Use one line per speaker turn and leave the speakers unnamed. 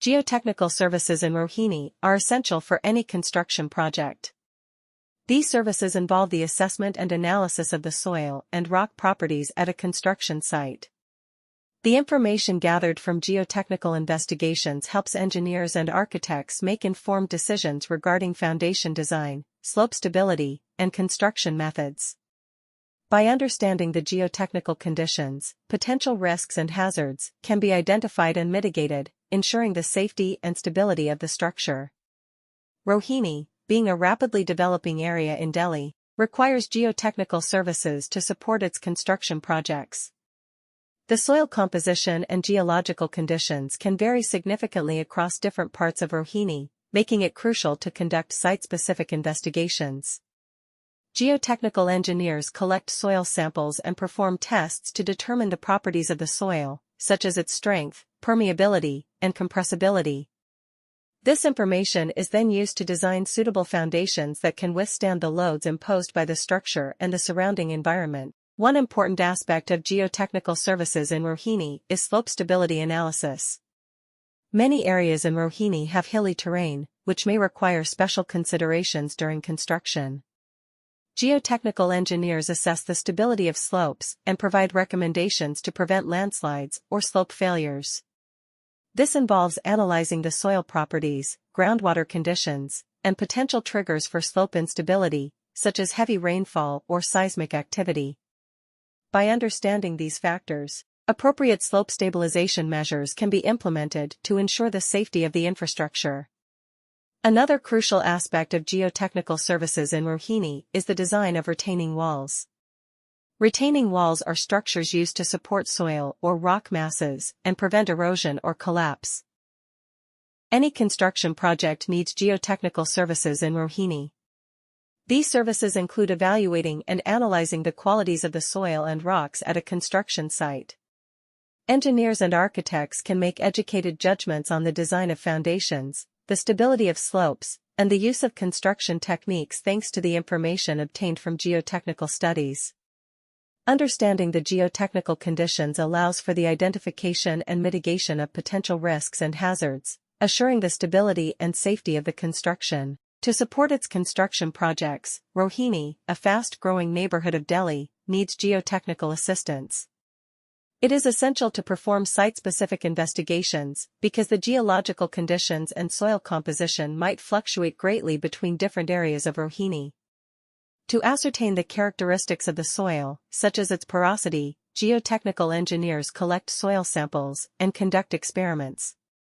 Geotechnical services in Rohini are essential for any construction project. These services involve the assessment and analysis of the soil and rock properties at a construction site. The information gathered from geotechnical investigations helps engineers and architects make informed decisions regarding foundation design, slope stability, and construction methods. By understanding the geotechnical conditions, potential risks and hazards can be identified and mitigated, ensuring the safety and stability of the structure. Rohini, being a rapidly developing area in Delhi, requires geotechnical services to support its construction projects. The soil composition and geological conditions can vary significantly across different parts of Rohini, making it crucial to conduct site-specific investigations. Geotechnical engineers collect soil samples and perform tests to determine the properties of the soil, such as its strength, permeability, and compressibility. This information is then used to design suitable foundations that can withstand the loads imposed by the structure and the surrounding environment. One important aspect of geotechnical services in Rohini is slope stability analysis. Many areas in Rohini have hilly terrain, which may require special considerations during construction. Geotechnical engineers assess the stability of slopes and provide recommendations to prevent landslides or slope failures. This involves analyzing the soil properties, groundwater conditions, and potential triggers for slope instability, such as heavy rainfall or seismic activity. By understanding these factors, appropriate slope stabilization measures can be implemented to ensure the safety of the infrastructure. Another crucial aspect of geotechnical services in Rohini is the design of retaining walls. Retaining walls are structures used to support soil or rock masses and prevent erosion or collapse. Any construction project needs geotechnical services in Rohini. These services include evaluating and analyzing the qualities of the soil and rocks at a construction site. Engineers and architects can make educated judgments on the design of foundations, the stability of slopes, and the use of construction techniques thanks to the information obtained from geotechnical studies. Understanding the geotechnical conditions allows for the identification and mitigation of potential risks and hazards, assuring the stability and safety of the construction. To support its construction projects, Rohini, a fast-growing neighborhood of Delhi, needs geotechnical assistance. It is essential to perform site-specific investigations because the geological conditions and soil composition might fluctuate greatly between different areas of Rohini. To ascertain the characteristics of the soil, such as its porosity, geotechnical engineers collect soil samples and conduct experiments.